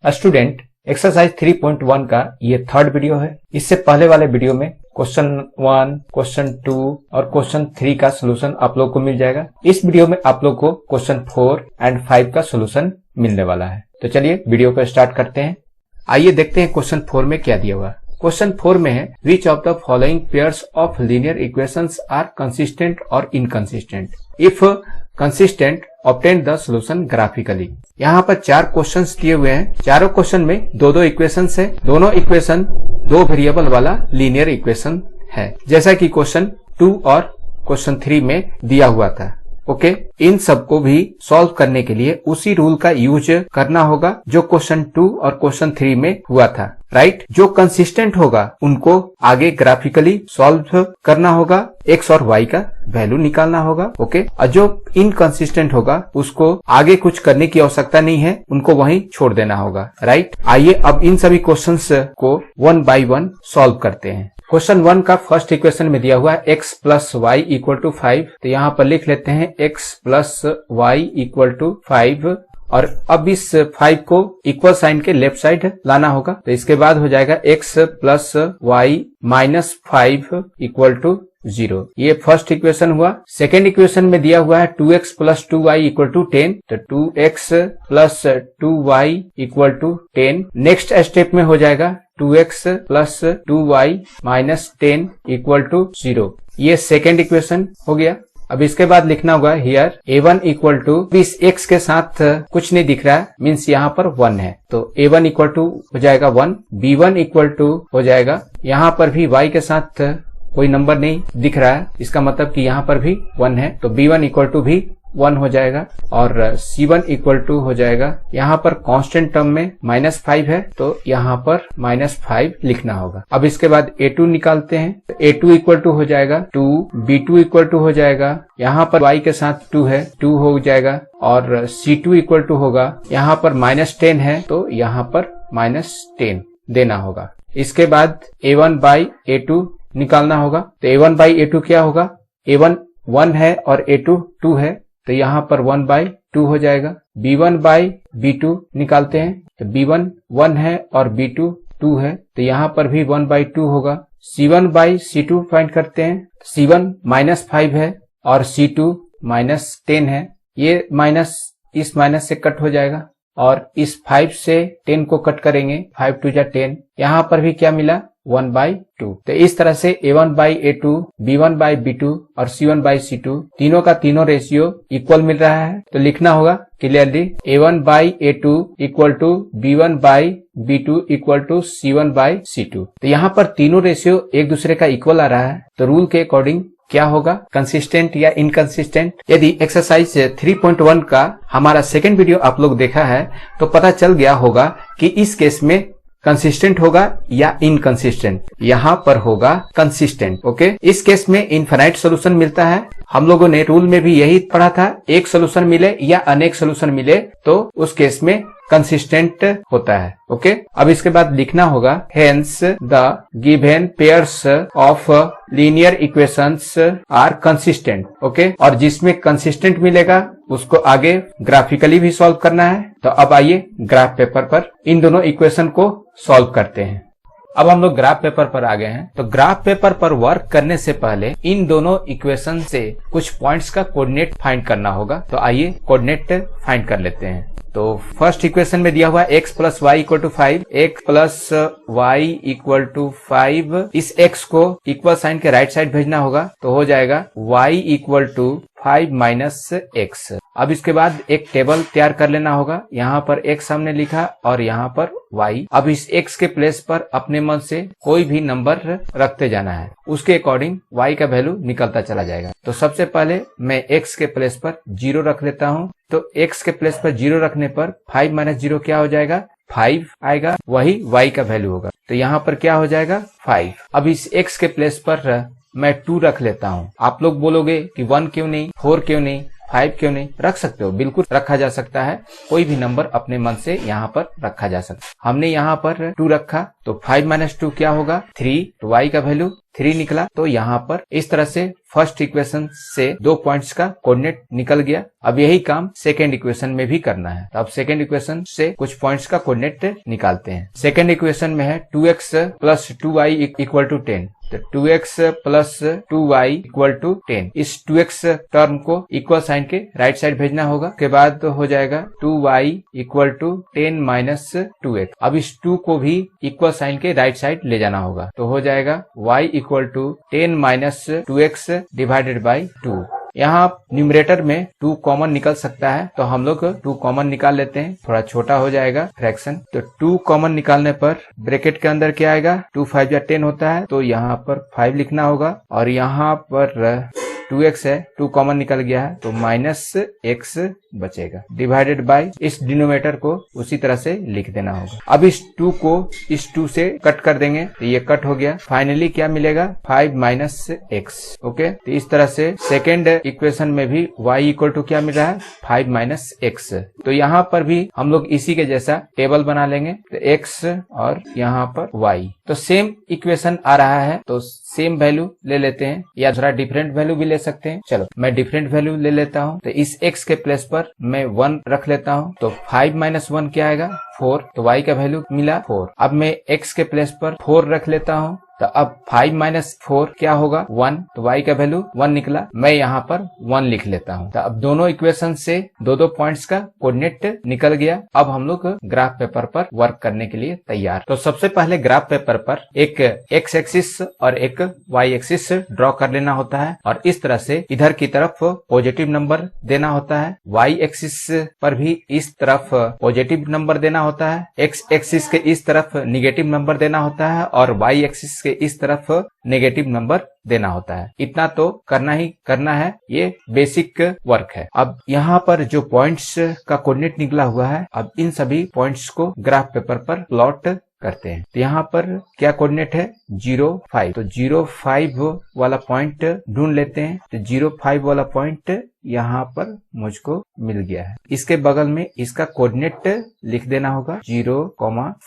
Student, exercise 3.1 का ये third video है। इससे पहले वाले वीडियो में क्वेश्चन 1, क्वेश्चन 2 और क्वेश्चन 3 का सोल्यूशन आप लोग को मिल जाएगा। इस वीडियो में आप लोग को क्वेश्चन 4 एंड 5 का सोल्यूशन मिलने वाला है। तो चलिए वीडियो को स्टार्ट करते हैं। आइए देखते हैं क्वेश्चन 4 में क्या दिया हुआ है। क्वेश्चन 4 में है which of the following pairs of linear equations are consistent और inconsistent. If consistent obtain the solution graphically. यहाँ पर 4 क्वेश्चंस दिए हुए हैं। चारों क्वेश्चन में दो इक्वेशंस है। दोनों इक्वेशन 2 वेरिएबल वाला लीनियर इक्वेशन है, जैसा कि क्वेश्चन 2 और क्वेश्चन 3 में दिया हुआ था। ओके, इन सबको भी सॉल्व करने के लिए उसी रूल का यूज करना होगा जो क्वेश्चन 2 और क्वेश्चन 3 में हुआ था, राइट। जो कंसिस्टेंट होगा उनको आगे ग्राफिकली सॉल्व करना होगा, एक्स और वाई का वैल्यू निकालना होगा। ओके, और जो इनकंसिस्टेंट होगा उसको आगे कुछ करने की आवश्यकता नहीं है, उनको वहीं छोड़ देना होगा, राइट। आइए अब इन सभी क्वेश्चंस को 1 बाय 1 सॉल्व करते हैं। क्वेश्चन 1 का फर्स्ट इक्वेशन में दिया हुआ है x plus y equal to 5। तो यहाँ पर लिख लेते हैं x plus y equal to 5 और अब इस 5 को इक्वल साइन के लेफ्ट साइड लाना होगा। तो इसके बाद हो जाएगा x plus y minus 5 equal to 0। ये फर्स्ट इक्वेशन हुआ। सेकेंड इक्वेशन में दिया हुआ है 2x plus 2y equal to 10। तो 2x plus 2y equal to 10। Next step में हो जाएगा 2x plus 2y minus 10 equal to 0। ये सेकेंड इक्वेशन हो गया। अब इसके बाद लिखना होगा हियर a1 इक्वल टू, इस x के साथ कुछ नहीं दिख रहा है, मीन्स यहाँ पर 1 है। तो a1 इक्वल टू हो जाएगा 1, b1 इक्वल टू हो जाएगा, यहाँ पर भी y के साथ कोई नंबर नहीं दिख रहा है, इसका मतलब कि यहाँ पर भी 1 है। तो b1 इक्वल टू भी 1 हो जाएगा और c1 इक्वल टू हो जाएगा, यहाँ पर कांस्टेंट टर्म में -5 है तो यहाँ पर -5 लिखना होगा। अब इसके बाद a2 निकालते हैं। तो a2 इक्वल टू हो जाएगा 2, b2 इक्वल टू हो जाएगा, यहाँ पर y के साथ 2 है, 2 हो जाएगा और c2 इक्वल टू होगा, यहाँ पर -10 है तो यहाँ पर -10 देना होगा। इसके बाद a1 बाई a2 निकालना होगा। तो a1 बाई a2 क्या होगा, a1 1 है और a2 2 है, तो यहाँ पर 1 बाई 2 हो जाएगा। b1 बाई b2 निकालते हैं। तो b1 1 है और b2 2 है, तो यहाँ पर भी 1 बाई 2 होगा। c1 बाई c2 फाइंड करते हैं। c1 -5 है और c2 -10 है। ये माइनस इस माइनस से कट हो जाएगा और इस 5 से 10 को कट करेंगे, 5 2 जा 10। यहाँ पर भी क्या मिला, 1 बाई 2। तो इस तरह से a1 by a2, b1 by b2 और c1 बाई c2 तीनों का तीनों रेशियो इक्वल मिल रहा है। तो लिखना होगा clearly a1 by a2 equal to b1 by b2 equal to c1 by c2। तो यहाँ पर तीनों रेशियो एक दूसरे का इक्वल आ रहा है, तो रूल के अकॉर्डिंग क्या होगा, कंसिस्टेंट या इनकंसिस्टेंट। यदि एक्सरसाइज 3.1 का हमारा सेकेंड वीडियो आप लोग देखा है तो पता चल गया होगा कि इस केस में कंसिस्टेंट होगा या इनकंसिस्टेंट। यहाँ पर होगा कंसिस्टेंट। ओके, इस केस में इनफाइनाइट सोल्यूशन मिलता है। हम लोगों ने रूल में भी यही पढ़ा था, एक सोल्यूशन मिले या अनेक सोल्यूशन मिले तो उस केस में कंसिस्टेंट होता है। ओके, अब इसके बाद लिखना होगा hence the given pairs of linear equations are consistent. Okay, और जिसमें कंसिस्टेंट मिलेगा उसको आगे ग्राफिकली भी सॉल्व करना है। तो अब आइए ग्राफ पेपर पर इन दोनों इक्वेशन को सॉल्व करते हैं। अब हम लोग ग्राफ पेपर पर आ गए हैं। तो ग्राफ पेपर पर वर्क करने से पहले इन दोनों इक्वेशन से कुछ पॉइंट्स का कोऑर्डिनेट फाइंड करना होगा। तो आइए कोऑर्डिनेट फाइंड कर लेते हैं। तो फर्स्ट इक्वेशन में दिया हुआ है x plus y equal to 5, x plus y equal to 5। इस x को इक्वल साइन के राइट साइड भेजना होगा, तो हो जाएगा y equal to 5 minus x। अब इसके बाद एक टेबल तैयार कर लेना होगा। यहाँ पर x हमने लिखा और यहाँ पर y। अब इस x के प्लेस पर अपने मन से कोई भी नंबर रखते जाना है, उसके अकॉर्डिंग y का वैल्यू निकलता चला जाएगा। तो सबसे पहले मैं x के प्लेस पर 0 रख लेता हूँ। तो x के प्लेस पर 0 रखने पर 5 माइनस 0 क्या हो जाएगा, 5 आएगा, वही y का वैल्यू होगा। तो यहाँ पर क्या हो जाएगा, 5। अब इस x के प्लेस पर मैं 2 रख लेता हूँ। आप लोग बोलोगे कि 1 क्यों नहीं, 4 क्यों नहीं, 5 क्यों नहीं रख सकते हो, बिल्कुल रखा जा सकता है, कोई भी नंबर अपने मन से यहाँ पर रखा जा सकता है। हमने यहाँ पर 2 रखा तो 5 - 2 क्या होगा 3, तो y का वैल्यू 3 निकला। तो यहाँ पर इस तरह से फर्स्ट इक्वेशन से 2 पॉइंट्स का कोऑर्डिनेट निकल गया। अब यही काम सेकेंड इक्वेशन में भी करना है। तो अब सेकेंड इक्वेशन से कुछ पॉइंट्स का कोऑर्डिनेट निकालते हैं। सेकेंड इक्वेशन में है 2x + 2y = 10, तो 2x + 2y = 10। इस 2x टर्म को इक्वल साइन के राइट साइड भेजना होगा। के बाद तो हो जाएगा 2y = 10 - 2x। अब इस 2 को भी इक्वल साइन के राइट साइड ले जाना होगा, तो हो जाएगा y = 10 - 2x / 2। यहाँ न्यूमरेटर में 2 कॉमन निकल सकता है, तो हम लोग 2 कॉमन निकाल लेते हैं, थोड़ा छोटा हो जाएगा फ्रैक्शन। तो 2 कॉमन निकालने पर ब्रैकेट के अंदर क्या आएगा 2 × 5 = 10 होता है, तो यहाँ पर 5 लिखना होगा। और यहाँ पर 2x है, 2 कॉमन निकल गया है, तो -x बचेगा डिवाइडेड बाय इस डिनोमिनेटर को उसी तरह से लिख देना होगा। अब इस 2 को इस 2 से कट कर देंगे, तो ये कट हो गया। फाइनली क्या मिलेगा 5 - x। ओके, तो इस तरह से सेकेंड इक्वेशन में भी y = क्या मिल रहा है 5 - x। तो यहाँ पर भी हम लोग इसी के जैसा टेबल बना लेंगे, तो x और यहाँ पर y। तो सेम इक्वेशन आ रहा है, तो सेम वैल्यू ले लेते हैं, या थोड़ा डिफरेंट वैल्यू भी ले सकते हैं। चलो मैं डिफरेंट वैल्यू ले लेता हूँ। तो इस x के प्लेस पर मैं 1 रख लेता हूँ, तो 5 - 1 क्या आएगा 4, तो y का वैल्यू मिला 4। अब मैं x के प्लेस पर 4 रख लेता हूँ, तो अब 5 - 4 क्या होगा 1, तो y का वैल्यू 1 निकला। मैं यहाँ पर 1 लिख लेता हूँ। तो अब दोनों इक्वेशन से 2 पॉइंट्स का कोऑर्डिनेट निकल गया। अब हम लोग ग्राफ पेपर पर वर्क करने के लिए तैयार। तो सबसे पहले ग्राफ पेपर पर एक x एक्सिस और एक y एक्सिस ड्रॉ कर लेना होता है, और इस तरह से इधर की तरफ पॉजिटिव नंबर देना होता है, y एक्सिस पर भी इस तरफ पॉजिटिव नंबर देना होता है, x एक्सिस के इस तरफ निगेटिव नंबर देना होता है, और y एक्सिस इस तरफ नेगेटिव नंबर देना होता है। इतना तो करना ही करना है, ये बेसिक वर्क है। अब यहाँ पर जो पॉइंट्स का कोऑर्डिनेट निकला हुआ है, अब इन सभी पॉइंट्स को ग्राफ पेपर पर प्लॉट करते हैं। तो यहाँ पर क्या कोऑर्डिनेट है 0, 5, तो 0, 5 वाला पॉइंट ढूंढ लेते हैं। तो 0, 5 वाला पॉइंट यहाँ पर मुझको मिल गया है। इसके बगल में इसका कोऑर्डिनेट लिख देना होगा 0,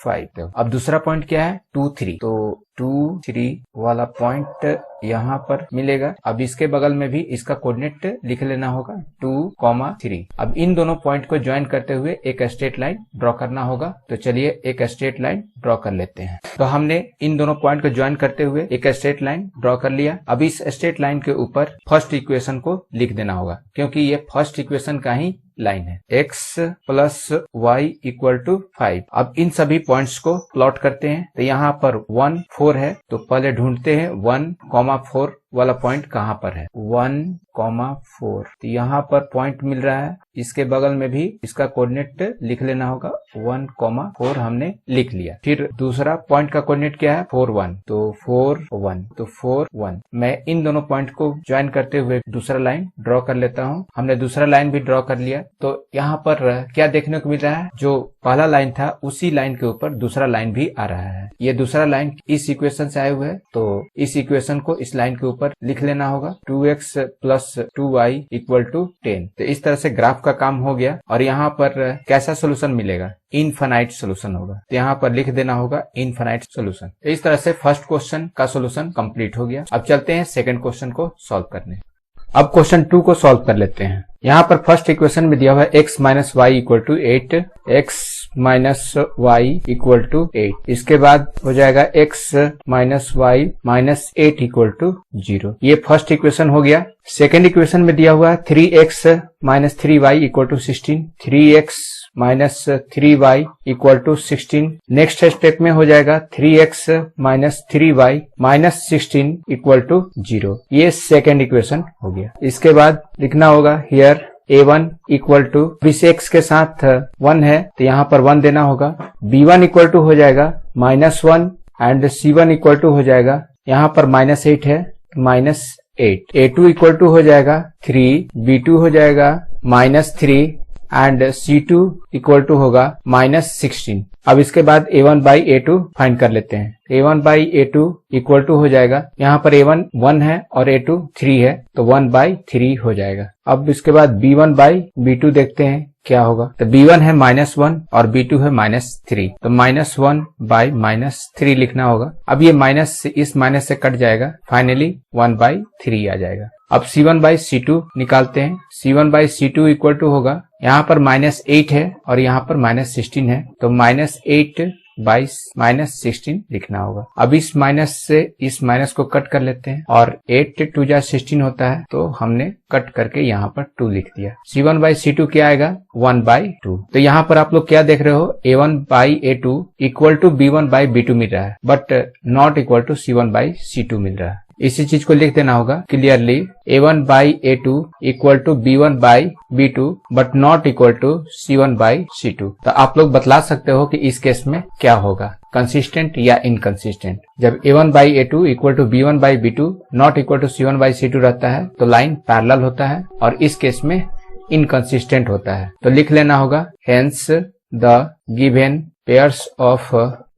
5। अब दूसरा पॉइंट क्या है 2, 3, तो 2, 3 वाला पॉइंट यहाँ पर मिलेगा। अब इसके बगल में भी इसका कोऑर्डिनेट लिख लेना होगा 2, 3। अब इन दोनों पॉइंट को ज्वाइन करते हुए एक स्ट्रेट लाइन ड्रॉ करना होगा। तो चलिए एक स्ट्रेट लाइन ड्रॉ कर लेते हैं। तो हमने इन दोनों पॉइंट को ज्वाइन करते हुए एक स्ट्रेट लाइन ड्रॉ कर लिया। अब इस स्ट्रेट लाइन के ऊपर फर्स्ट इक्वेशन को लिख देना होगा, क्योंकि ये फर्स्ट इक्वेशन का ही लाइन है, x + y = 5। अब इन सभी पॉइंट्स को प्लॉट करते हैं। तो यहाँ पर 1, 4 है, तो पहले ढूंढते हैं 1, 4 वाला पॉइंट कहाँ पर है 1, 4। तो यहाँ पर पॉइंट मिल रहा है, इसके बगल में भी इसका कोऑर्डिनेट लिख लेना होगा 1, 4 हमने लिख लिया। फिर दूसरा पॉइंट का कोऑर्डिनेट क्या है 4, 1, तो 4, 1, तो 4, 1। मैं इन दोनों पॉइंट को ज्वाइन करते हुए दूसरा लाइन ड्रॉ कर लेता हूँ। हमने दूसरा लाइन भी ड्रॉ कर लिया। तो यहाँ पर क्या देखने को मिल रहा है, जो पहला लाइन था उसी लाइन के ऊपर दूसरा लाइन भी आ रहा है। ये दूसरा लाइन इस इक्वेशन से आए हुए है, तो इस इक्वेशन को इस लाइन के ऊपर लिख लेना होगा 2x + 2y = 10। तो इस तरह से ग्राफ का काम हो गया। और यहाँ पर कैसा सोल्यूशन मिलेगा इनफाइनाइट सोल्यूशन होगा। तो यहाँ पर लिख देना होगा इनफाइनाइट सोल्यूशन। इस तरह से फर्स्ट क्वेश्चन का सोल्यूशन कंप्लीट हो गया। अब चलते हैं सेकंड क्वेश्चन को सॉल्व करने। अब क्वेश्चन 2 को सॉल्व कर लेते हैं। यहाँ पर फर्स्ट इक्वेशन में दिया हुआ है x - y = 8, x - y = 8। इसके बाद हो जाएगा x - y - 8 = 0। ये फर्स्ट इक्वेशन हो गया। सेकेंड इक्वेशन में दिया हुआ है 3x - 3y = 16, 3x - 3y = 16। Next step में हो जाएगा 3x - 3y - 16 = 0। ये सेकेंड इक्वेशन हो गया। इसके बाद लिखना होगा हियर a1 = इस x के साथ 1 है, तो यहाँ पर 1 देना होगा। b1 = हो जाएगा -1 एंड c1 = हो जाएगा यहाँ पर -8 है, -8। a2 = हो जाएगा 3, b2 हो जाएगा -3 एंड C2 = होगा -16। अब इसके बाद A1 by A2 फाइंड कर लेते हैं। a1 by a2 equal to हो जाएगा, यहाँ पर a1 1 है और a2 3 है, तो 1 बाई 3 हो जाएगा। अब इसके बाद b1 बाई b2 देखते हैं क्या होगा। तो b1 है -1 और b2 है -3, तो -1 बाई -3 लिखना होगा। अब ये माइनस से इस माइनस से कट जाएगा, फाइनली 1 बाई 3 आ जाएगा। अब C1 बाई C2 निकालते हैं। C1 by C2 equal to होगा, यहाँ पर -8 है और यहाँ पर -16 है, तो -8 बाई -16 लिखना होगा। अब इस माइनस से इस माइनस को कट कर लेते हैं और 8 2 जा 16 होता है, तो हमने कट करके यहाँ पर 2 लिख दिया। C1 बाई C2 क्या आएगा, 1 बाई 2। तो यहाँ पर आप लोग क्या देख रहे हो, A1 by A2 equal to B1 by B2 मिल रहा है, but not equal to C1 by C2 मिल रहा है। इसी चीज को लिख देना होगा clearly, A1 by A2 equal to B1 by B2 but not equal to C1 by C2। तो आप लोग बतला सकते हो कि इस केस में क्या होगा, कंसिस्टेंट या इनकंसिस्टेंट। जब A1 by A2 equal to B1 by B2 not equal to C1 by C2 रहता है तो लाइन पैरेलल होता है, और इस केस में इनकंसिस्टेंट होता है। तो लिख लेना होगा, hence the given pairs of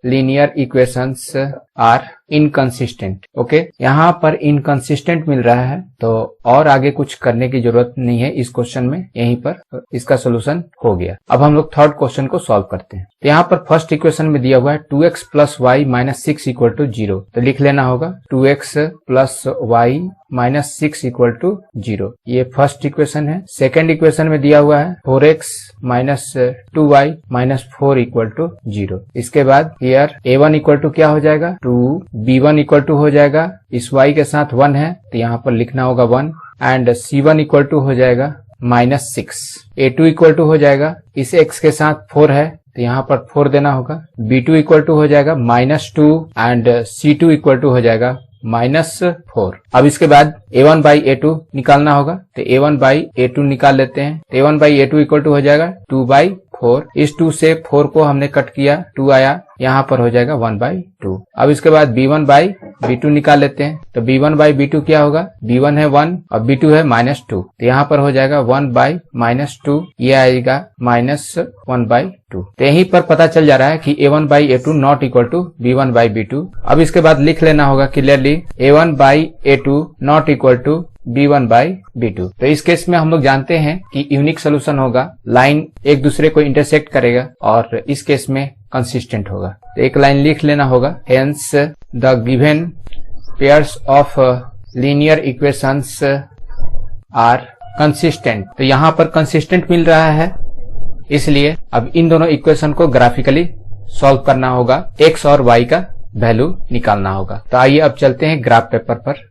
linear equations are inconsistent. Okay, यहाँ पर इनकंसिस्टेंट मिल रहा है, तो और आगे कुछ करने की जरूरत नहीं है इस क्वेश्चन में, यहीं पर इसका सोल्यूशन हो गया। अब हम लोग थर्ड क्वेश्चन को सॉल्व करते हैं। तो यहाँ पर फर्स्ट इक्वेशन में दिया हुआ है 2x plus y minus 6 equal to 0, तो लिख लेना होगा 2x plus y minus 6 equal to 0, ये फर्स्ट इक्वेशन है। सेकेंड इक्वेशन में दिया हुआ है 4x minus 2y minus 4 equal to 0। इसके बाद हियर a1 इक्वल टू क्या हो जाएगा, 2, b1 इक्वल टू हो जाएगा, इस y के साथ 1 है तो यहाँ पर लिखना होगा 1, एंड c1 इक्वल टू हो जाएगा -6, a2 इक्वल टू हो जाएगा, इस x के साथ 4 है तो यहाँ पर 4 देना होगा, b2 इक्वल टू हो जाएगा -2 एंड c2 इक्वल टू हो जाएगा -4। अब इसके बाद a1 बाई a2 निकालना होगा, तो a1 बाई a2 निकाल लेते हैं। a1 by a2 equal to हो जाएगा 2 बाई 4, इस 2 से 4 को हमने कट किया, 2 आया, यहाँ पर हो जाएगा 1 बाई 2। अब इसके बाद b1 बाई b2 निकाल लेते हैं, तो b1 बाई b2 क्या होगा, b1 है 1 और b2 है -2, तो यहाँ पर हो जाएगा 1 बाई -2, ये आएगा -1 बाई 2। तो यहीं पर पता चल जा रहा है कि a1 by a2 not equal to b1 by b2। अब इसके बाद लिख लेना होगा clearly, a1 by a2 not equal to b1 by b2। तो इस केस में हम लोग जानते हैं कि यूनिक सोल्यूशन होगा, लाइन एक दूसरे को इंटरसेक्ट करेगा और इस केस में कंसिस्टेंट होगा। तो एक लाइन लिख लेना होगा, hence the given pairs of linear equations are consistent. तो यहाँ पर कंसिस्टेंट मिल रहा है, इसलिए अब इन दोनों इक्वेशन को ग्राफिकली सॉल्व करना होगा, x और y का वैल्यू निकालना होगा। तो आइए अब चलते हैं ग्राफ पेपर पर।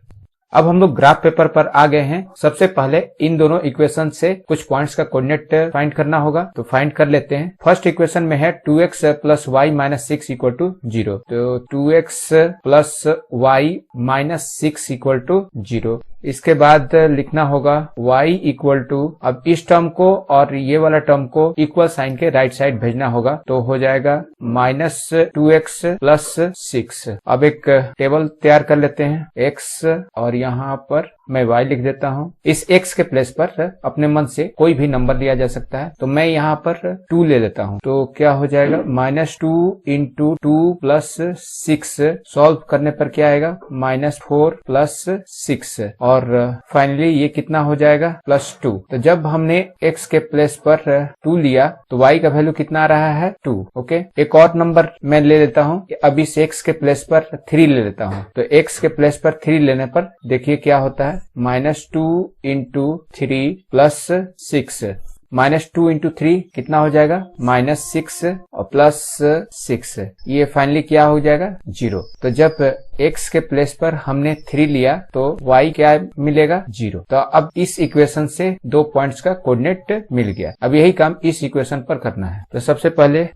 अब हम लोग ग्राफ पेपर पर आ गए हैं। सबसे पहले इन दोनों इक्वेशन से कुछ पॉइंट्स का कोऑर्डिनेट फाइंड करना होगा, तो फाइंड कर लेते हैं। फर्स्ट इक्वेशन में है 2x plus y minus 6 equal to 0, तो 2x plus y minus 6 equal to 0। इसके बाद लिखना होगा y इक्वल टू, अब इस टर्म को और ये वाला टर्म को इक्वल साइन के राइट साइड भेजना होगा, तो हो जाएगा -2x प्लस 6। अब एक टेबल तैयार कर लेते हैं, x और यहाँ पर मैं y लिख देता हूँ। इस x के प्लेस पर अपने मन से कोई भी नंबर लिया जा सकता है, तो मैं यहाँ पर 2 ले लेता हूँ, तो क्या हो जाएगा -2 इंटू 2 प्लस 6, सॉल्व करने पर क्या आएगा -4 प्लस 6, और फाइनली ये कितना हो जाएगा +2। तो जब हमने x के प्लेस पर 2 लिया तो y का वैल्यू कितना आ रहा है 2। ओके, एक और नंबर मैं ले लेता हूँ, अब इस x के प्लेस पर 3 ले लेता हूँ, तो x के प्लेस पर 3 लेने पर देखिए क्या होता है, -2 इंटू 3 प्लस 6, -2 इंटू 3 कितना हो जाएगा -6 और प्लस 6, ये फाइनली क्या हो जाएगा 0। तो जब x के प्लेस पर हमने 3 लिया तो y क्या मिलेगा 0। तो अब इस इक्वेशन से 2 पॉइंट्स का कोऑर्डिनेट मिल गया। अब यही काम इस इक्वेशन पर करना है, तो सबसे पहले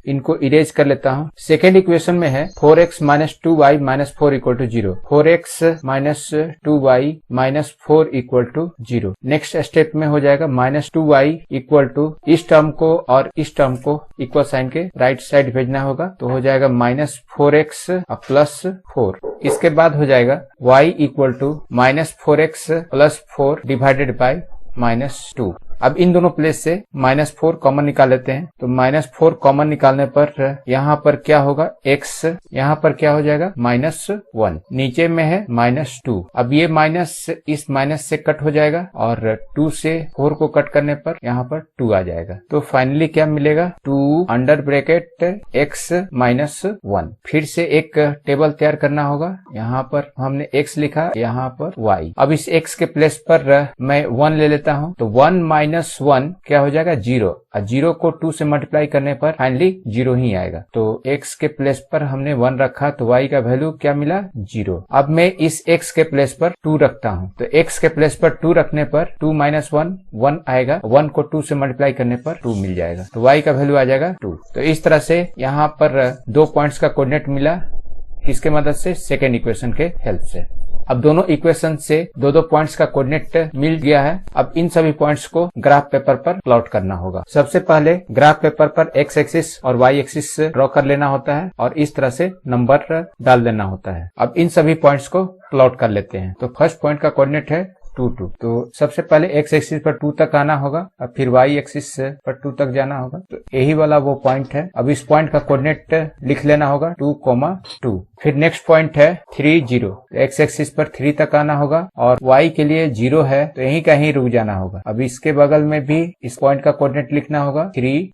इनको इरेज कर लेता हूँ। सेकेंड इक्वेशन में है 4x minus 2y minus 4 equal to 0, 4x minus 2y minus 4 equal to 0। Next step में हो जाएगा -2y इक्वल टू, इस टर्म को और इस टर्म को इक्वल साइन के राइट साइड भेजना होगा, तो हो जाएगा -4x प्लस 4। इसके बाद हो जाएगा y equal to -4x plus 4 divided by -2। अब इन दोनों प्लेस से -4 कॉमन निकाल लेते हैं। तो -4 कॉमन निकालने पर यहाँ पर क्या होगा, x यहाँ पर क्या हो जाएगा -1, नीचे में है -2। अब ये माइनस इस माइनस से कट हो जाएगा और 2 से 4 को कट करने पर यहाँ पर 2 आ जाएगा। तो फाइनली क्या मिलेगा, 2 अंडर ब्रैकेट x -1। फिर से एक टेबल तैयार करना होगा। यहाँ पर हमने x लिखा, यहाँ पर y। अब इस x के प्लेस पर मैं 1 ले लेता हूँ। तो 1 - 1 क्या हो जाएगा 0, और 0 को 2 से मल्टीप्लाई करने पर फाइनली 0 ही आएगा। तो x के प्लेस पर हमने 1 रखा तो y का वैल्यू क्या मिला 0। अब मैं इस x के प्लेस पर 2 रखता हूँ। तो x के प्लेस पर 2 रखने पर 2 - 1 1 आएगा, 1 को 2 से मल्टीप्लाई करने पर 2 मिल जाएगा। तो y का वैल्यू आ जाएगा 2। तो इस तरह से यहाँ पर 2 पॉइंट्स का कोऑर्डिनेट मिला, इसके मदद से सेकेंड इक्वेशन के हेल्प से। अब दोनों इक्वेशन से दो पॉइंट्स का कोऑर्डिनेट मिल गया है। अब इन सभी पॉइंट्स को ग्राफ पेपर पर प्लॉट करना होगा। सबसे पहले ग्राफ पेपर पर x एक्सिस और y एक्सिस ड्रॉ कर लेना होता है और इस तरह से नंबर डाल देना होता है। अब इन सभी पॉइंट्स को प्लॉट कर लेते हैं। तो फर्स्ट पॉइंट का कोऑर्डिनेट है 2 2। तो सबसे पहले x एक्सिस पर 2 तक आना होगा और फिर y एक्सिस पर 2 तक जाना होगा। तो यही वाला वो पॉइंट है। अब इस पॉइंट का कोऑर्डिनेट लिख लेना होगा 2, 2। फिर नेक्स्ट पॉइंट है 3 0। x एक्सिस पर 3 तक आना होगा और y के लिए 0 है तो यहीं कहीं रुक जाना होगा। अब इसके बगल में भी इस पॉइंट का कोऑर्डिनेट लिखना होगा 3,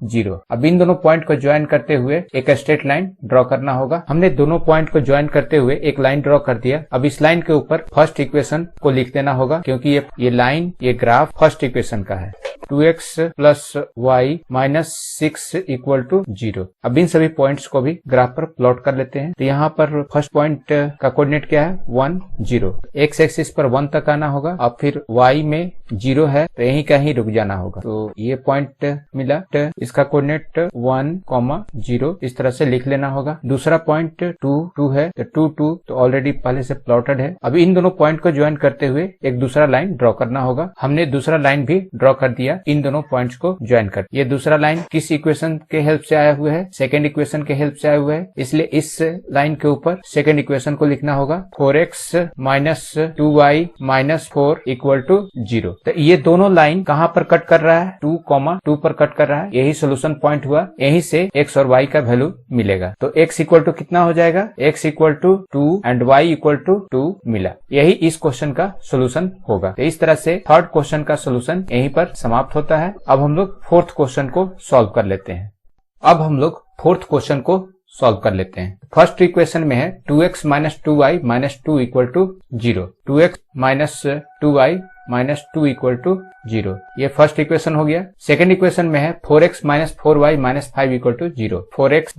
0। अब इन दोनों पॉइंट को ज्वाइन करते हुए एक स्ट्रेट लाइन ड्रॉ करना होगा। हमने दोनों पॉइंट को ज्वाइन करते हुए एक लाइन ड्रॉ कर दिया। अब इस लाइन के ऊपर फर्स्ट इक्वेशन को लिख देना होगा, क्योंकि ये लाइन, ये ग्राफ फर्स्ट इक्वेशन का है। 2x + y - 6 = 0। अब इन सभी पॉइंट्स को भी ग्राफ पर प्लॉट कर लेते हैं। तो यहाँ पर फर्स्ट पॉइंट का कोऑर्डिनेट क्या है 1 0। x एक्सिस पर 1 तक आना होगा और फिर y में 0 है तो यहीं कहीं रुक जाना होगा। तो ये पॉइंट मिला, इसका कोऑर्डिनेट 1, 0 इस तरह से लिख लेना होगा। दूसरा पॉइंट 2 2 है तो 2 2 तो ऑलरेडी पहले से प्लॉटेड है। अब इन दोनों पॉइंट को ज्वाइन करते हुए एक दूसरा लाइन ड्रॉ करना होगा। हमने दूसरा लाइन भी ड्रॉ कर दिया इन दोनों पॉइंट्स को ज्वाइन कर। ये दूसरा लाइन किस इक्वेशन के हेल्प से आया हुआ है, सेकेंड इक्वेशन के हेल्प से आया हुआ है, इसलिए इस लाइन के ऊपर सेकेंड इक्वेशन को लिखना होगा 4x - 2y - 4 = 0। तो ये दोनों लाइन कहाँ पर कट कर रहा है 2, 2 पर कट कर रहा है। यही सोल्यूशन पॉइंट हुआ, यहीं से x और y का वैल्यू मिलेगा। तो x = कितना हो जाएगा, x = 2 एंड y = 2 मिला। यही इस क्वेश्चन का सोल्यूशन होगा। तो इस तरह से थर्ड क्वेश्चन का सोल्यूशन यहीं पर समाप्त होता है। अब हम लोग फोर्थ क्वेश्चन को सॉल्व कर लेते हैं। फर्स्ट इक्वेशन में है 2x - 2y - 2 = 0। 2x - 2y - 2 = 0। ये फर्स्ट इक्वेशन हो गया। सेकेंड इक्वेशन में है 4x - 4y - 5 = 0। 4x -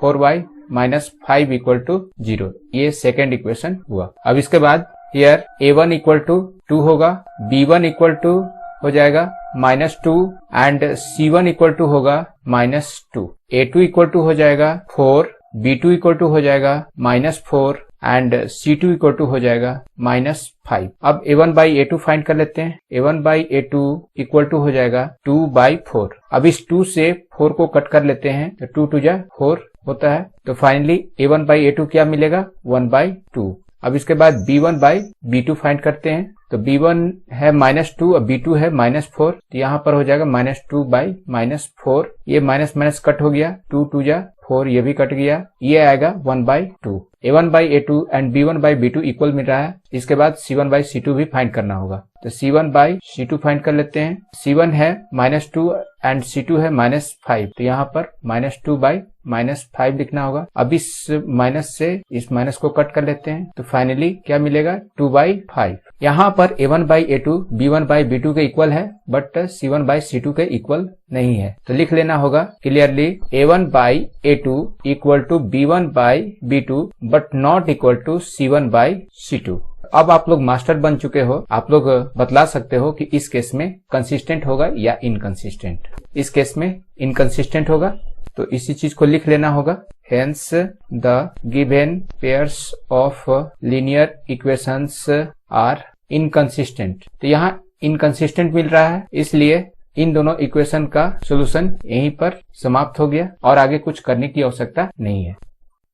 4y - 5 = 0। ये सेकेंड इक्वेशन हुआ। अब इसके बाद हियर a1 = 2 होगा, b1 = हो जाएगा -2 एंड c1 = होगा -2। a2 = हो जाएगा 4, b2 = हो जाएगा -4 एंड c2 = हो जाएगा -5। अब a1/a2 फाइंड कर लेते हैं। a1/a2 = हो जाएगा 2/4। अब इस 2 से 4 को कट कर लेते हैं तो 2 2 4 होता है। तो फाइनली a1/a2 क्या मिलेगा 1/2। अब इसके बाद b1/b2 फाइंड करते हैं। तो b1 है -2 और b2 है -4। तो यहाँ पर हो जाएगा -2/-4। ये माइनस कट हो गया, 2 2 4, ये भी कट गया, ये आएगा 1/2। a1/a2 एंड b1/b2 इक्वल मिल रहा है। इसके बाद c1/c2 भी फाइंड करना होगा। तो c1/c2 फाइंड कर लेते हैं। c1 है -2 एंड c2 है -5। तो यहाँ पर -2/-5 लिखना होगा। अब इस माइनस से इस माइनस को कट कर लेते हैं। तो फाइनली क्या मिलेगा 2/5। यहाँ पर a1/a2 b1/b2 के इक्वल है बट c1/c2 के इक्वल नहीं है। तो लिख लेना होगा clearly a1/a2 = b1/b2 but not equal to c1/c2। अब आप लोग मास्टर बन चुके हो, आप लोग बतला सकते हो कि इस केस में कंसिस्टेंट होगा या इनकंसिस्टेंट। इस केस में इनकंसिस्टेंट होगा तो इसी चीज को लिख लेना होगा। Hence the given pairs of linear equations are inconsistent. तो यहाँ इनकंसिस्टेंट मिल रहा है, इसलिए इन दोनों इक्वेशन का सोल्यूशन यहीं पर समाप्त हो गया और आगे कुछ करने की आवश्यकता नहीं है।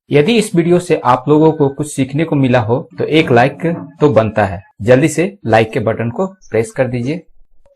यदि इस वीडियो से आप लोगों को कुछ सीखने को मिला हो तो एक लाइक तो बनता है। जल्दी से लाइक के बटन को प्रेस कर दीजिए।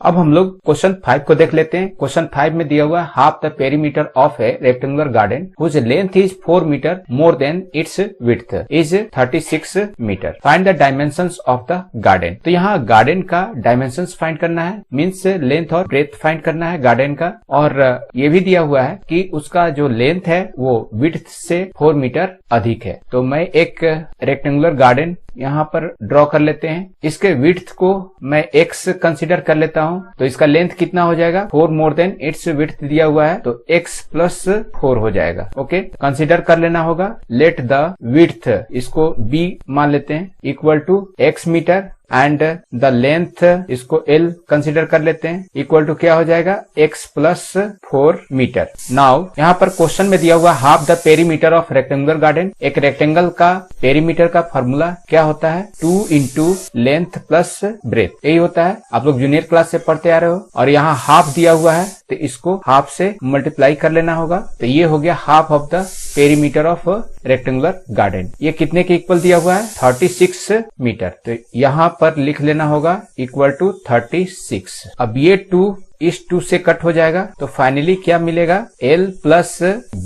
अब हम लोग क्वेश्चन 5 को देख लेते हैं। क्वेश्चन 5 में दिया हुआ है half the perimeter of a rectangular garden whose length is 4 metre more than its width is 36 metre. Find the dimensions of the garden. तो यहाँ गार्डन का डायमेंशंस फाइंड करना है, मीन्स लेंथ और ब्रेथ फाइंड करना है गार्डन का। और ये भी दिया हुआ है कि उसका जो लेंथ है वो विड्थ से 4 मीटर अधिक है। तो मैं एक रेक्टेंगुलर गार्डन यहाँ पर ड्रॉ कर लेते हैं। इसके विड्थ को मैं x कंसीडर कर लेता हूँ, तो इसका लेंथ कितना हो जाएगा, 4 मोर देन इट्स विड्थ दिया हुआ है, तो x प्लस 4 हो जाएगा। ओके, कंसीडर कर लेना होगा। लेट द विड्थ, इसको b मान लेते हैं, equal to x metre and the length, इसको L कंसीडर कर लेते हैं, इक्वल टू क्या हो जाएगा, x प्लस 4 मीटर। नाउ यहाँ पर क्वेश्चन में दिया हुआ half the perimeter of rectangular garden. एक रेक्टेंगल का पेरीमीटर का फॉर्मूला क्या होता है, 2 इंटू लेंथ प्लस ब्रेथ, यही होता है, आप लोग जूनियर क्लास से पढ़ते आ रहे हो। और यहाँ हाफ दिया हुआ है तो इसको हाफ से मल्टीप्लाई कर लेना होगा, तो ये हो गया half of the perimeter of rectangular garden. ये कितने के इक्वल दिया हुआ है, 36 मीटर। तो यहाँ पर लिख लेना होगा इक्वल टू 36। अब ये 2 इस 2 से कट हो जाएगा, तो फाइनली क्या मिलेगा, L plus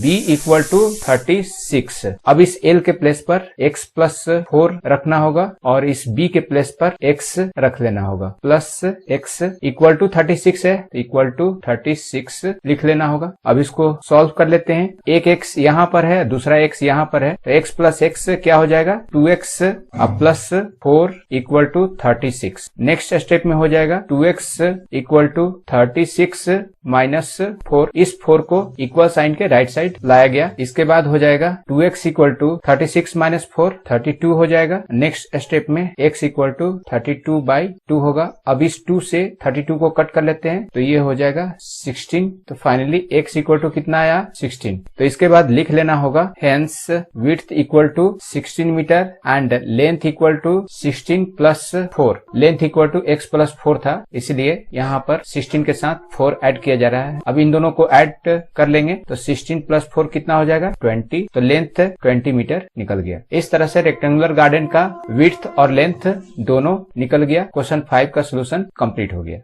B equal to 36। अब इस L के प्लेस पर x प्लस 4 रखना होगा और इस B के प्लेस पर x रख लेना होगा, प्लस x इक्वल टू 36 है, इक्वल टू 36 लिख लेना होगा। अब इसको सॉल्व कर लेते हैं। एक x यहाँ पर है, दूसरा x यहाँ पर है, तो x प्लस x क्या हो जाएगा, 2x plus 4 equal to 36। Next step में हो जाएगा 2x इक्वल टू 36 माइनस 4, इस 4 को इक्वल साइन के राइट साइड लाया गया। इसके बाद हो जाएगा 2x इक्वल टू 36 माइनस 4, 32 हो जाएगा। नेक्स्ट स्टेप में x इक्वल टू 32/2 होगा। अब इस 2 से 32 को कट कर लेते हैं, तो ये हो जाएगा 16। तो फाइनली x इक्वल टू कितना आया, 16। तो इसके बाद लिख लेना होगा hence width equal to 16 metre and length equal to 16 plus 4। Length equal to x plus 4 था, इसलिए यहाँ पर 16 के साथ 4 ऐड किया जा रहा है। अब इन दोनों को ऐड कर लेंगे, तो 16 प्लस 4 कितना हो जाएगा, 20। तो लेंथ 20 मीटर निकल गया। इस तरह से रेक्टेंगुलर गार्डन का विड्थ और लेंथ दोनों निकल गया। क्वेश्चन 5 का सोल्यूशन कंप्लीट हो गया।